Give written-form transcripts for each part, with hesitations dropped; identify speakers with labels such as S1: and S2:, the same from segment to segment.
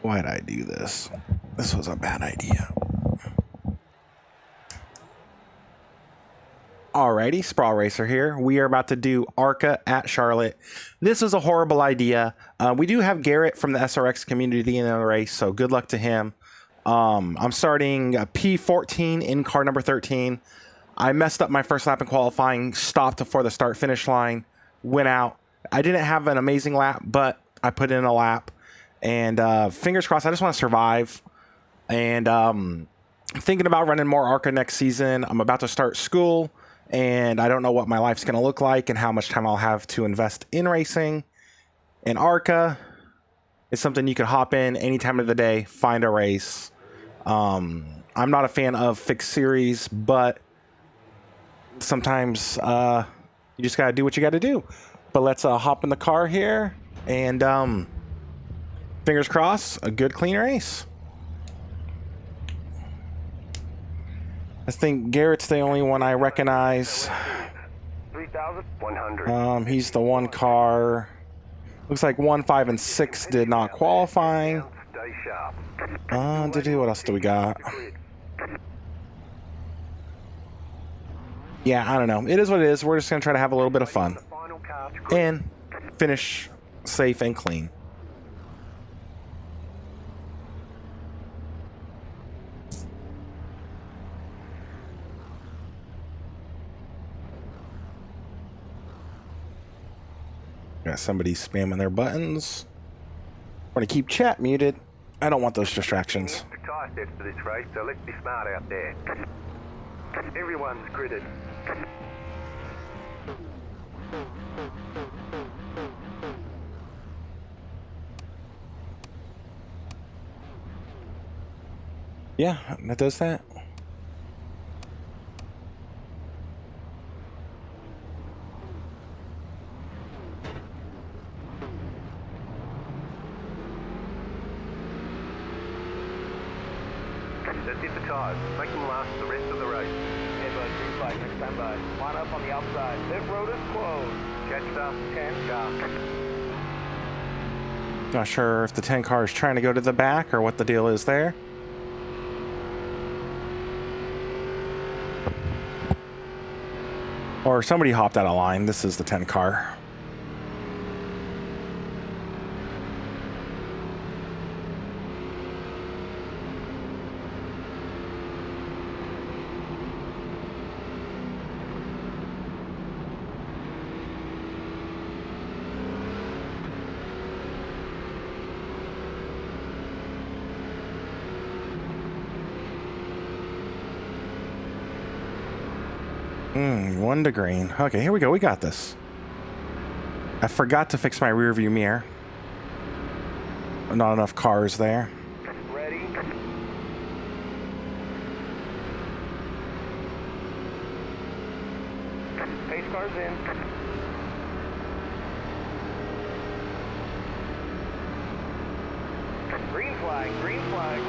S1: Why'd I do this? This was a bad idea. Alrighty, Sprawl Racer here. We are about to do ARCA at Charlotte. This was a horrible idea. We do have Garrett from the SRX community in the race, so good luck to him. I'm starting a P14 in car number 13. I messed up my first lap in qualifying, stopped before the start-finish line, went out. I didn't have an amazing lap, but I put in a lap. And fingers crossed, I just want to survive. And I'm thinking about running more ARCA next season. I'm about to start school, and I don't know what my life's going to look like and how much time I'll have to invest in racing. And ARCA is something you can hop in any time of the day, find a race. I'm not a fan of fixed series, but sometimes you just got to do what you got to do. But let's hop in the car here and fingers crossed, a good, clean race. I think Garrett's the only one I recognize. 3,100. He's the one car. Looks like 1, 5, and 6 did not qualify. What else do we got? Yeah, I don't know. It is what it is. We're just going to try to have a little bit of fun and finish safe and clean. Got somebody spamming their buttons. I'm going to keep chat muted. I don't want those distractions.
S2: Tire steps for this race, so let's be smart out there. Everyone's gridded.
S1: Yeah, that does that.
S2: Let's hit the tires. Make them last the rest of the race. Headlight, green flag, next time by. Line up on the outside. That road is closed. Catch up, 10 car.
S1: Not sure if the 10 car is trying to go to the back or what the deal is there. Or somebody hopped out of line. This is the 10 car. One to green. Okay, here we go. We got this. I forgot to fix my rear view mirror. Not enough cars there.
S2: Ready? Pace cars in. Green flag, green flag.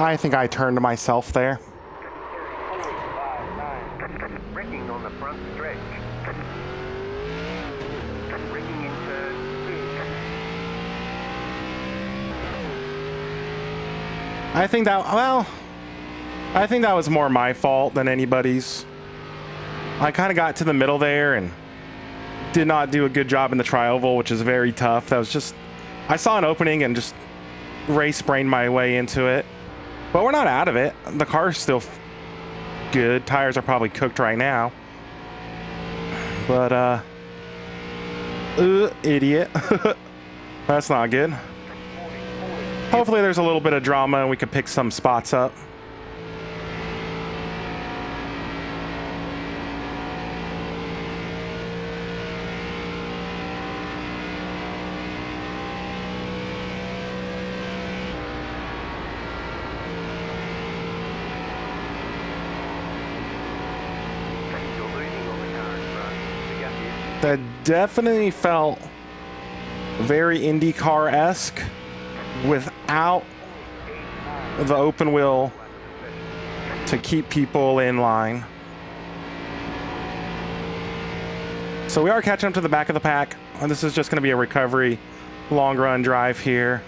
S1: I think I turned myself there.
S2: Braking on the front stretch. Braking in turn 2.
S1: I think that was more my fault than anybody's. I kind of got to the middle there and did not do a good job in the tri-oval, which is very tough. That was just, I saw an opening and just race brained my way into it. But we're not out of it. The car's still good. Tires are probably cooked right now. But, idiot. That's not good. Hopefully there's a little bit of drama and we can pick some spots up. That definitely felt very IndyCar-esque without the open wheel to keep people in line. So we are catching up to the back of the pack. And this is just going to be a recovery, long run drive here.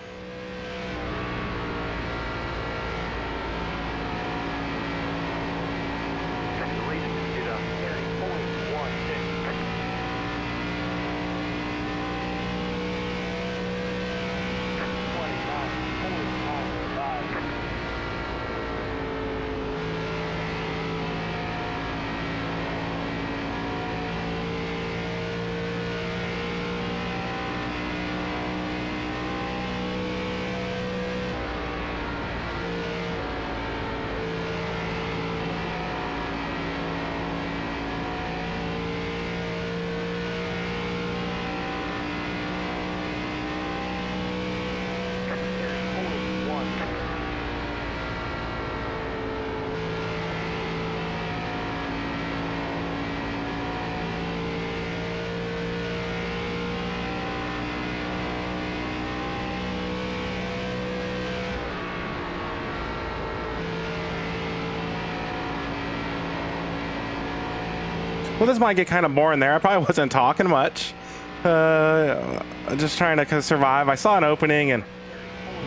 S1: Well, this might get kind of boring there. I probably wasn't talking much. Just trying to survive. I saw an opening, and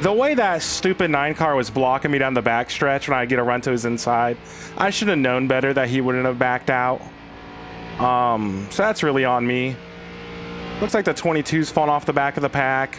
S1: the way that stupid 9 car was blocking me down the back stretch when I get a run to his inside, I should have known better that he wouldn't have backed out. So that's really on me. Looks like the 22's falling off the back of the pack.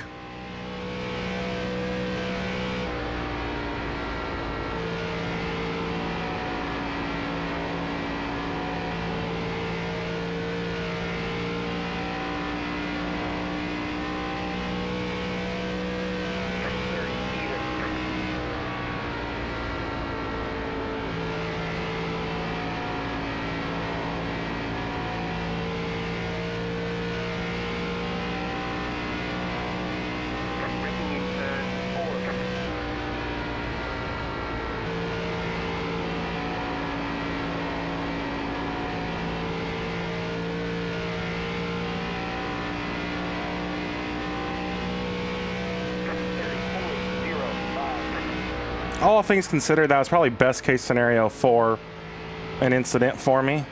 S1: All things considered, that was probably best case scenario for an incident for me.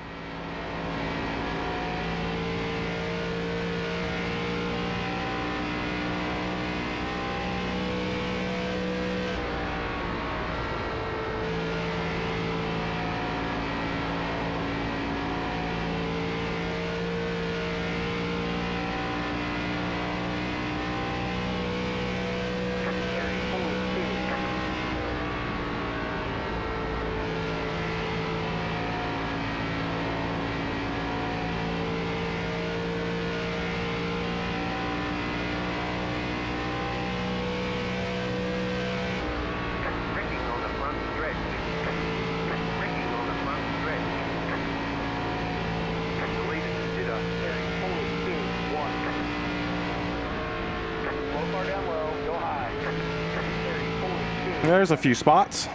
S1: There's a few spots.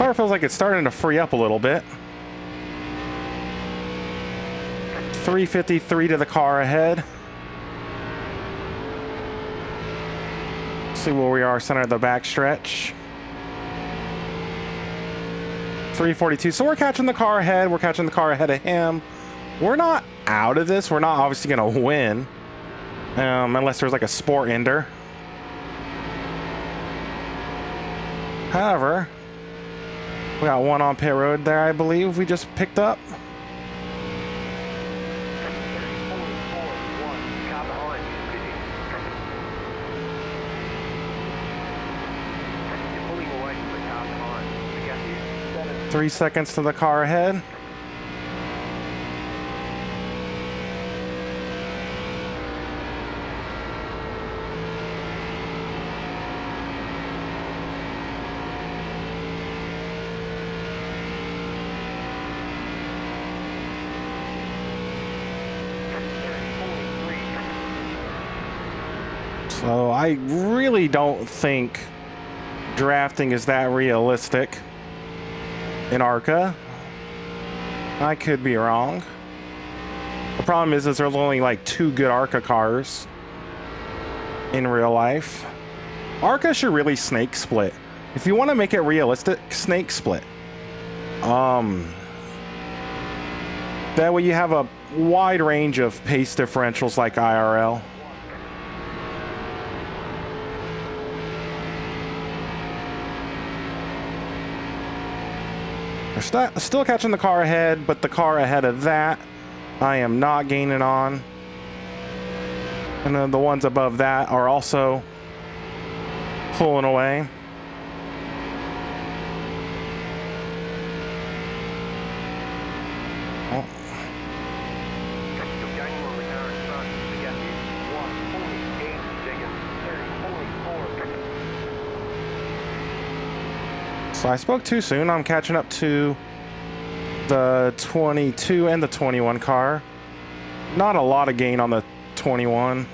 S1: Car feels like it's starting to free up a little bit. 353 to the car ahead. See where we are, center of the backstretch. 342. So we're catching the car ahead. We're catching the car ahead of him. We're not out of this. We're not obviously going to win. Unless there's like a sport ender. However, we got one on pit road there, I believe we just picked up.
S2: Car behind you, busy. You're pulling away from the car behind. We got you.
S1: 3 seconds to the car ahead. So I really don't think drafting is that realistic in ARCA. I could be wrong. The problem is there's only like 2 good ARCA cars in real life. ARCA should really snake split. If you want to make it realistic, snake split. That way you have a wide range of pace differentials like IRL. Still catching the car ahead, but the car ahead of that I am not gaining on. And then the ones above that are also pulling away. Oh.
S2: You're gaining on the car in front. We got you. 148 seconds. 30, 44.
S1: So I spoke too soon. I'm catching up to the 22 and the 21 car. Not a lot of gain on the 21.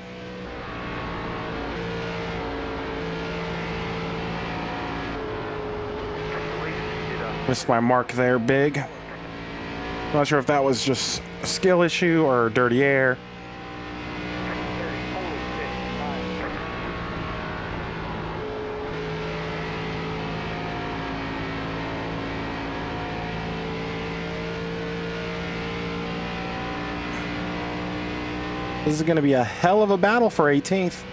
S1: Missed my mark there big. Not sure if that was just a skill issue or dirty air. This is going to be a hell of a battle for 18th.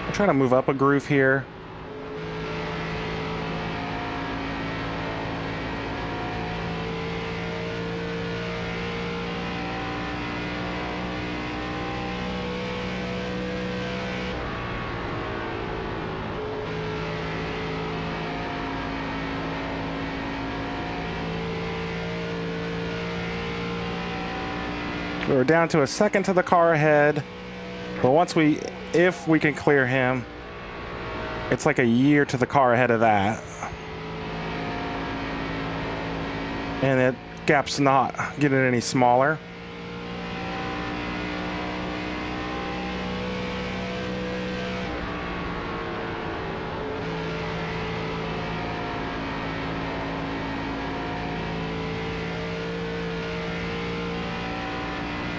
S1: I'm trying to move up a groove here. We're down to a second to the car ahead. But if we can clear him, it's like a year to the car ahead of that. And that gap's not getting any smaller.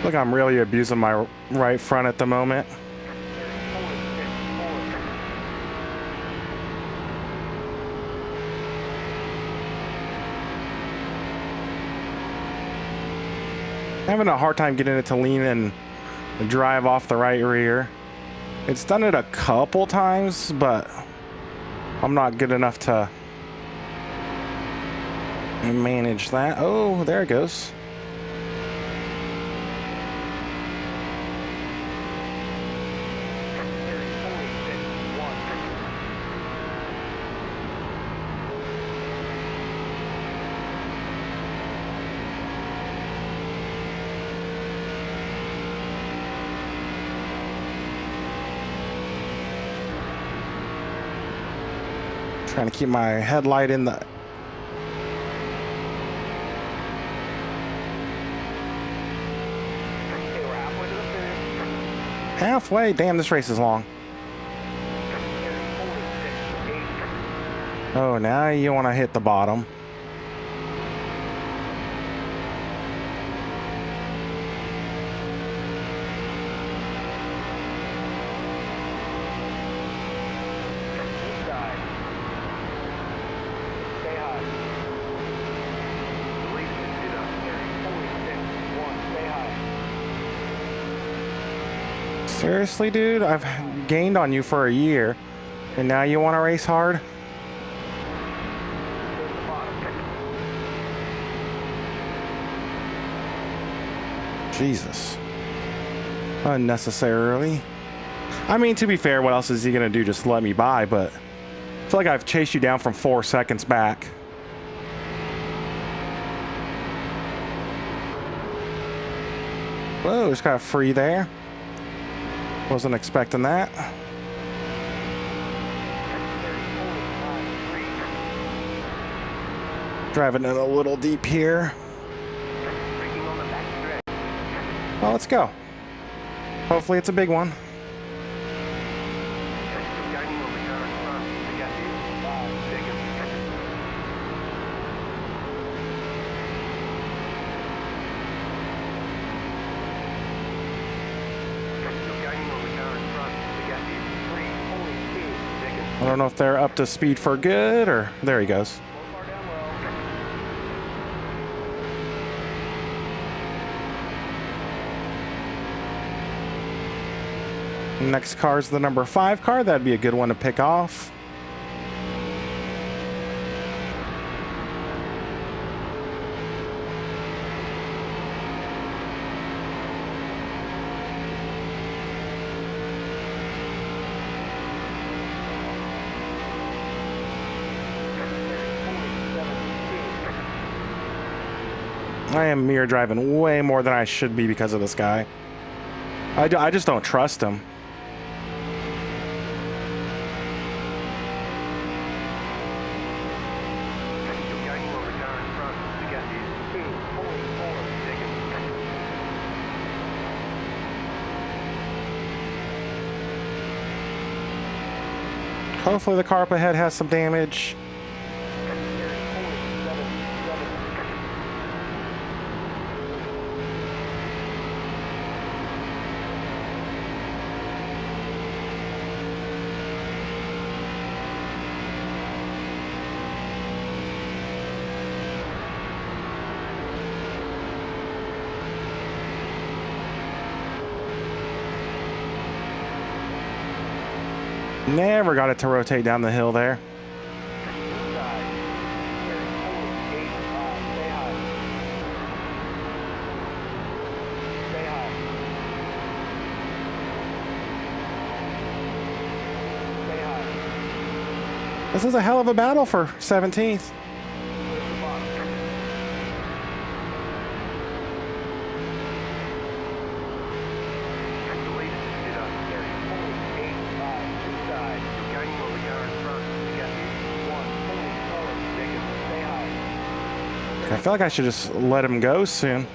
S1: Look, I'm really abusing my right front at the moment. Having a hard time getting it to lean and drive off the right rear. It's done it a couple times, but I'm not good enough to manage that. Oh, there it goes. Trying to keep my headlight in the...
S2: Okay, we're halfway to the finish.
S1: Halfway? Damn, this race is long. Oh, now you want to hit the bottom.
S2: Inside. Stay high. Release the shit up. 46, 1. Stay high.
S1: Seriously, dude? I've gained on you for a year, and now you want to race hard?
S2: There's the bottom.
S1: Jesus. Unnecessarily. I mean, to be fair, what else is he gonna do? Just let me by, but I feel like I've chased you down from 4 seconds back. Whoa, just got free there. Wasn't expecting that. Driving in a little deep here.
S2: Braking on the back stretch.
S1: Well, let's go. Hopefully it's a big one.
S2: Gaining on the car in front. The gap is 5 seconds. You're gaining on the car in front. The gap is 3.2 seconds.
S1: I don't know if they're up to speed for good or... There he goes.
S2: So far down low.
S1: Next car's the number 5 car. That'd be a good one to pick off. I am mirror driving way more than I should be because of this guy. I just don't trust him.
S2: You're gaining on the car in front. The gap is 2.4 seconds.
S1: Hopefully the car up ahead has some damage. Never got it to rotate down the hill there. This is a hell of a battle for 17th. I feel like I should just let him go soon.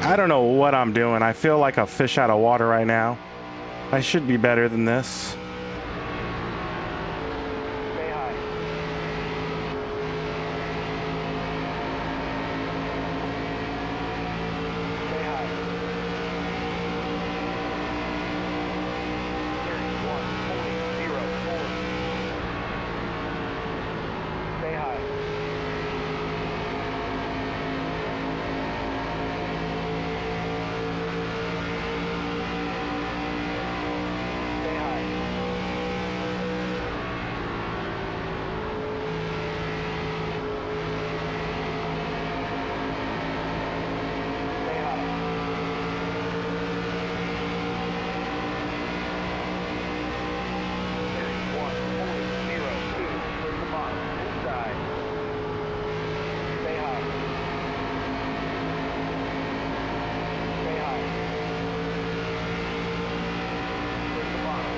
S1: I don't know what I'm doing. I feel like a fish out of water right now. I should be better than this.
S2: Stay high. Stay high. 31.04. Stay high. Stay high. Stay high. 31.02. Towards the bottom. Inside. Stay high. Stay high. Towards the bottom.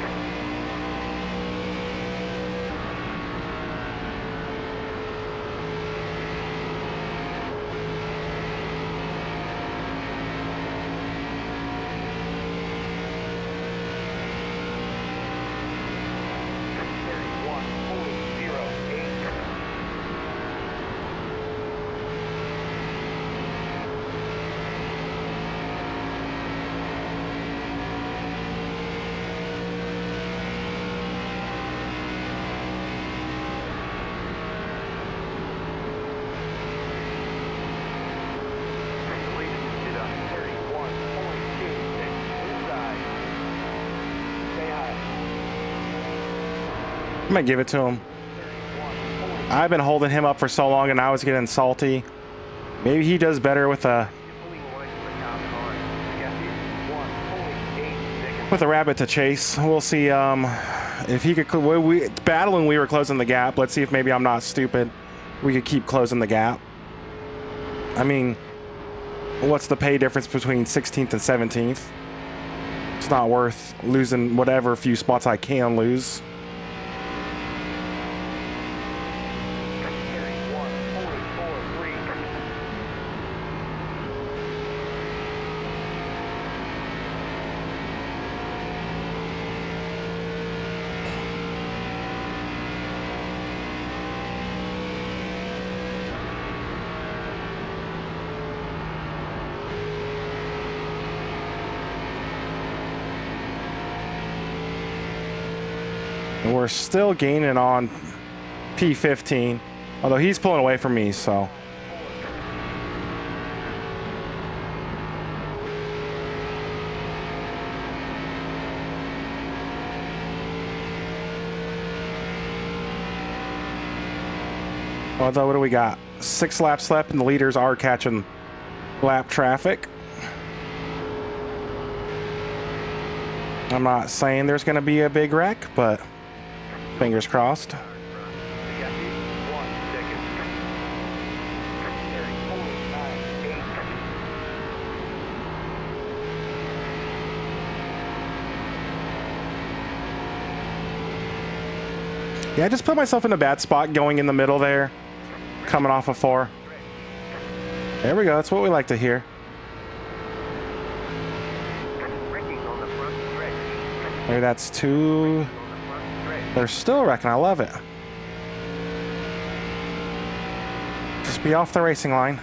S1: I'm gonna give it to him. I've been holding him up for so long and I was getting salty. Maybe he does better with a rabbit to chase. We'll see if he could. Battling, we were closing the gap. Let's see if maybe I'm not stupid. We could keep closing the gap. I mean, what's the pay difference between 16th and 17th? It's not worth losing whatever few spots I can lose. And we're still gaining on P15, although he's pulling away from me, so. Although, what do we got? 6 laps left, and the leaders are catching lap traffic. I'm not saying there's going to be a big wreck, but fingers crossed. Yeah, I just put myself in a bad spot going in the middle there, coming off of 4. There we go. That's what we like to hear. Maybe that's 2. They're still wrecking. I love it. Just be off the racing line.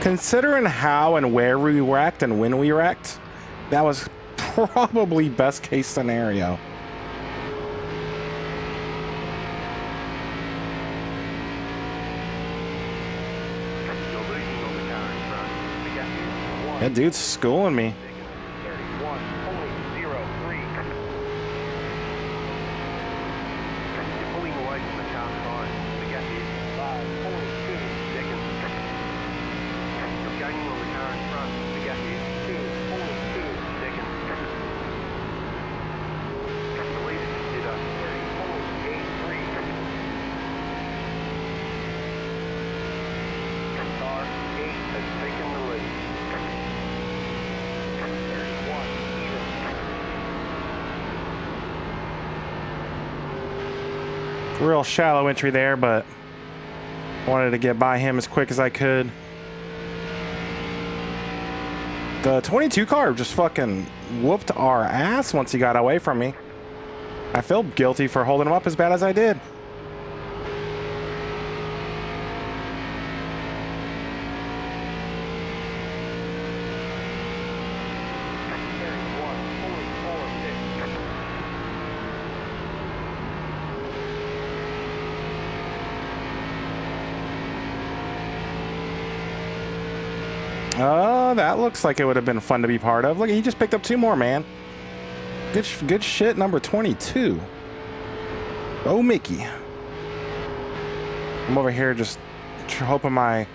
S1: Considering how and where we wrecked and when we wrecked, that was probably best case scenario. That dude's schooling me. Real shallow entry there, but wanted to get by him as quick as I could. The 22 car just fucking whooped our ass once he got away from me. I feel guilty for holding him up as bad as I did. That looks like it would have been fun to be part of. Look, he just picked up 2 more, man. Good shit, number 22. Oh, Mickey. I'm over here just hoping my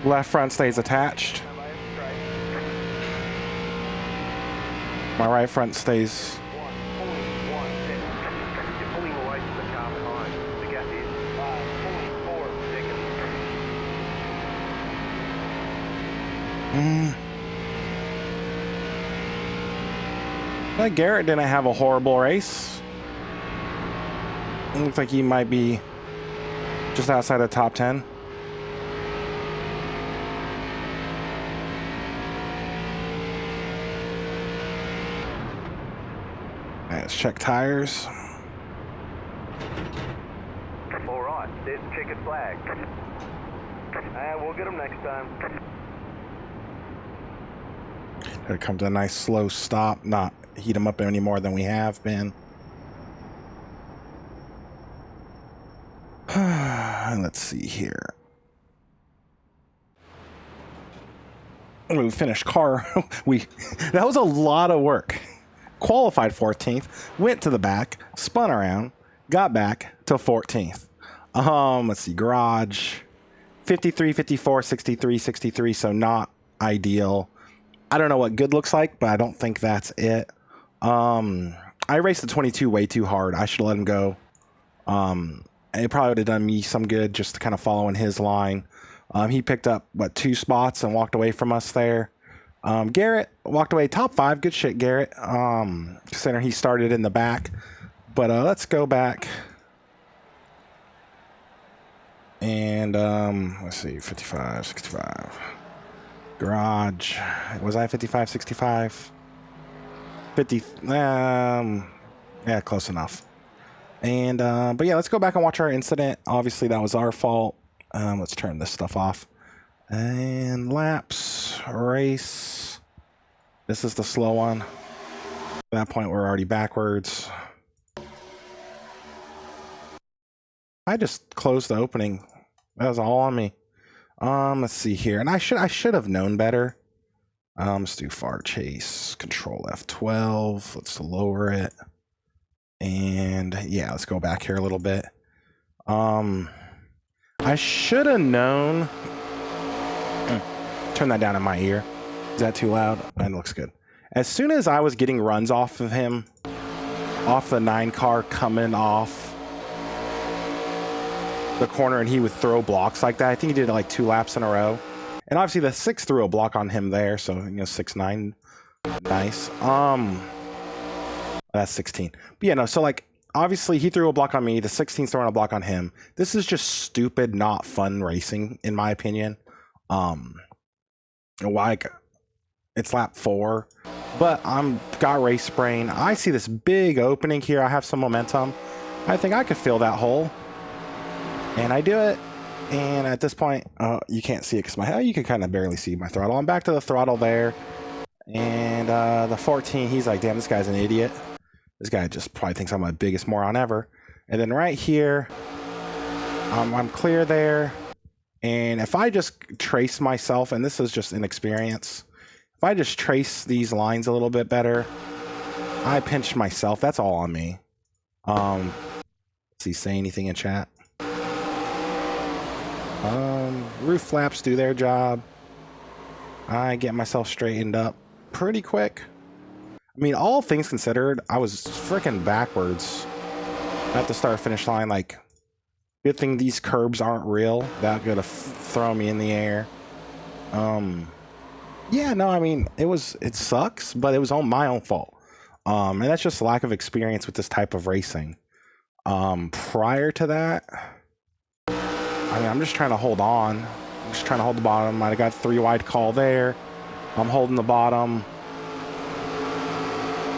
S1: left front stays attached. My right front stays. But Garrett didn't have a horrible race. It looks like he might be just outside the top 10. Let's check tires.
S2: All right, there's the checkered flag. And we'll get them next time.
S1: Here comes a nice slow stop, not heat them up any more than we have been. Let's see here. We finished car. That was a lot of work. Qualified 14th, went to the back, spun around, got back to 14th. Let's see, garage 53, 54, 63, 63, so not ideal. I don't know what good looks like, but I don't think that's it. I raced the 22 way too hard. I should have let him go. It probably would have done me some good just to kind of follow in his line. He picked up, 2 spots and walked away from us there. Garrett walked away top 5. Good shit, Garrett. Center, he started in the back. But let's go back. And let's see, 55, 65. Garage. Was I 55, 65? 50. Yeah, close enough. And but yeah, let's go back and watch our incident. Obviously, that was our fault. Let's turn this stuff off. And laps, race. This is the slow one. At that point, we're already backwards. I just closed the opening. That was all on me. Let's see here. And I should have known better. Let's do far chase. Control F12. Let's lower it. And yeah, let's go back here a little bit. I should have known. Turn that down in my ear. Is that too loud? That looks good. As soon as I was getting runs off of him, off the 9 car coming off the corner, and he would throw blocks like that. I think he did it like 2 laps in a row. And obviously the 6 threw a block on him there, so 6-9. Nice. That's 16. But yeah, no, so like obviously he threw a block on me, the 16's throwing a block on him. This is just stupid, not fun racing, in my opinion. Like it's lap 4, but got race brain. I see this big opening here. I have some momentum. I think I could fill that hole. And I do it. And at this point, you can't see it because you can kind of barely see my throttle. I'm back to the throttle there. And the 14, he's like, damn, this guy's an idiot. This guy just probably thinks I'm the biggest moron ever. And then right here, I'm clear there. And if I just trace myself, and this is just inexperience, if I just trace these lines a little bit better, I pinched myself. That's all on me. Does he say anything in chat? Roof flaps do their job. I get myself straightened up pretty quick. I mean, all things considered, I was freaking backwards at the start finish line. Like, good thing these curbs aren't real. That could have thrown me in the air. Yeah, no, I mean, it sucks, but it was my own fault. And that's just lack of experience with this type of racing. Prior to that, I mean, I'm just trying to hold on. I'm just trying to hold the bottom. I got 3 wide call there. I'm holding the bottom.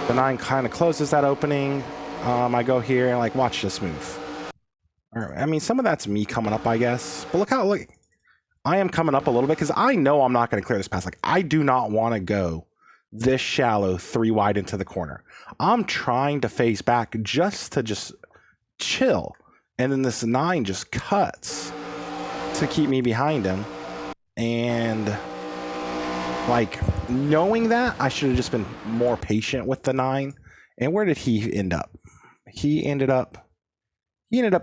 S1: The 9 kind of closes that opening. I go here and like, watch this move. All right, I mean, some of that's me coming up, I guess. But look, I am coming up a little bit because I know I'm not going to clear this pass. Like, I do not want to go this shallow 3 wide into the corner. I'm trying to phase back just to chill. And then this 9 just cuts to keep me behind him. And like, knowing that, I should have just been more patient with the 9. And where did he end up? He ended up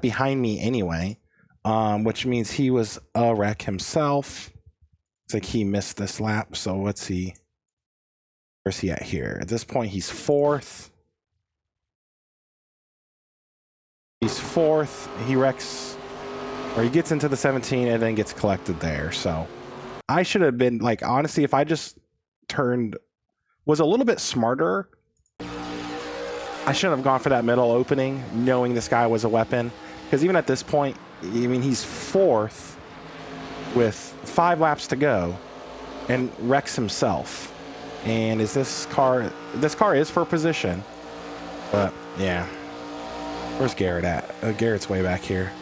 S1: behind me anyway, which means he was a wreck himself. It's like he missed this lap. So where's he at here? At this point, he's 4th. He's 4th. He wrecks, or he gets into the 17 and then gets collected there. So I should have been, like, honestly, if I just was a little bit smarter, I shouldn't have gone for that middle opening, knowing this guy was a weapon. Because even at this point, I mean, he's 4th with 5 laps to go and wrecks himself. And this car is for position. But yeah. Where's Garrett at? Garrett's way back here.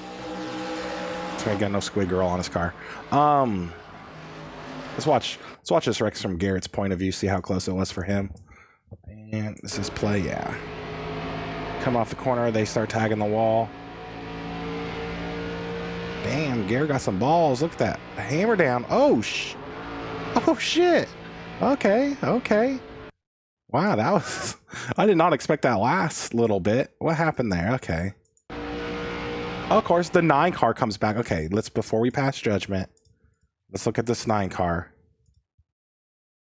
S1: So I got no squid girl on his car. Let's watch this wreck from Garrett's point of view, see how close it was for him. And this is play, yeah. Come off the corner, they start tagging the wall. Damn, Garrett got some balls. Look at that. Hammer down. Oh shit. Okay. Wow, that was... I did not expect that last little bit. What happened there? Okay. Of course, the 9 car comes back. Okay, before we pass judgment, let's look at this 9 car.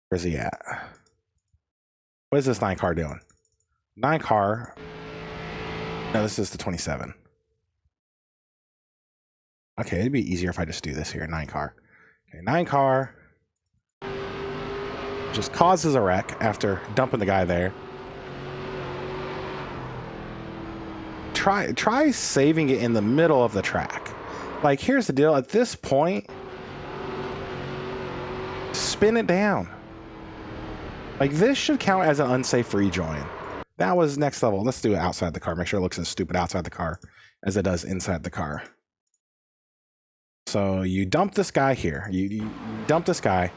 S1: Where's he at? What is this 9 car doing? 9 car... No, this is the 27. Okay, it'd be easier if I just do this here. 9 car. Okay, 9 car... just causes a wreck after dumping the guy there. Try saving it in the middle of the track. Like, here's the deal. At this point, spin it down. Like, this should count as an unsafe rejoin. That was next level. Let's do it outside the car. Make sure it looks as stupid outside the car as it does inside the car. So you dump this guy here. You dump this guy.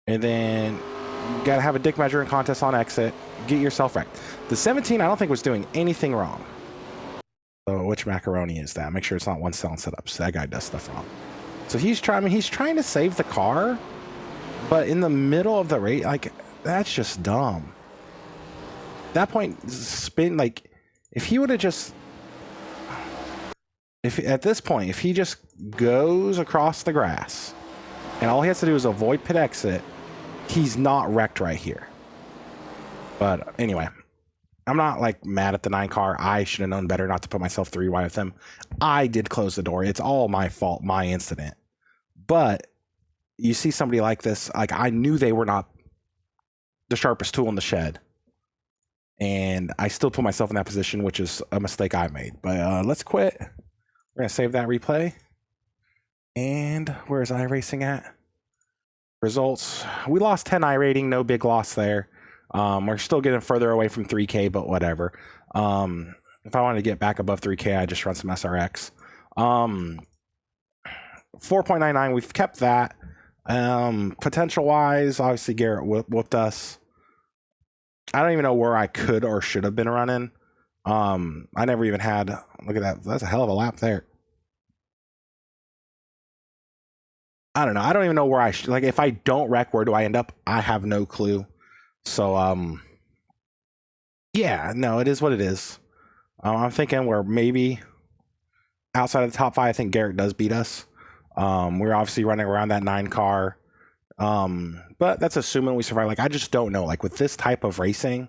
S1: And then you got to have a dick measuring contest on exit. Get yourself wrecked. The 17, I don't think was doing anything wrong. So which macaroni is that? Make sure it's not 1 cell setups. That guy does stuff wrong. So he's trying to save the car, but in the middle of the race, like, that's just dumb. At that point, spin, like, if he would have just... At this point, if he just goes across the grass and all he has to do is avoid pit exit, he's not wrecked right here. But anyway, I'm not like mad at the 9 car. I should have known better not to put myself 3 wide with him. I did close the door. It's all my fault, my incident. But you see somebody like this, like, I knew they were not the sharpest tool in the shed. And I still put myself in that position, which is a mistake I made. But let's quit. We're going to save that replay. And where's iRacing at? Results. We lost 10 iRating. No big loss there. We're still getting further away from 3K, but whatever. If I wanted to get back above 3K, I just run some SRX. 4.99, we've kept that. Potential-wise, obviously Garrett whooped us. I don't even know where I could or should have been running. I never even had... Look at that. That's a hell of a lap there. I don't know. I don't even know where I should... Like, if I don't wreck, where do I end up? I have no clue. So, yeah, no, it is what it is. I'm thinking we're maybe outside of the top 5. I think Garrett does beat us. We're obviously running around that 9 car. But that's assuming we survive. Like, I just don't know. Like, with this type of racing,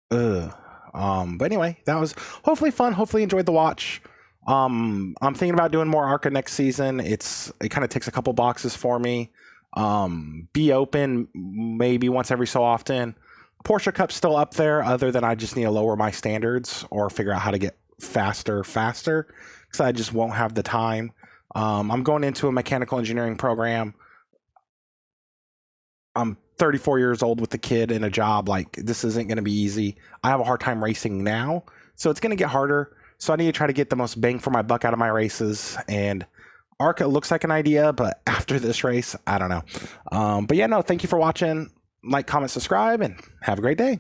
S1: but anyway, that was hopefully fun. Hopefully enjoyed the watch. I'm thinking about doing more ARCA next season. It kind of ticks a couple boxes for me. Be open maybe once every so often. Porsche Cup's still up there, other than I just need to lower my standards or figure out how to get faster, because I just won't have the time. I'm going into a mechanical engineering program. I'm 34 years old with a kid and a job. Like, this isn't going to be easy. I have a hard time racing now, so it's going to get harder. So I need to try to get the most bang for my buck out of my races. And ARCA looks like an idea, but after this race, I don't know. But yeah, no, thank you for watching. Like, comment, subscribe, and have a great day.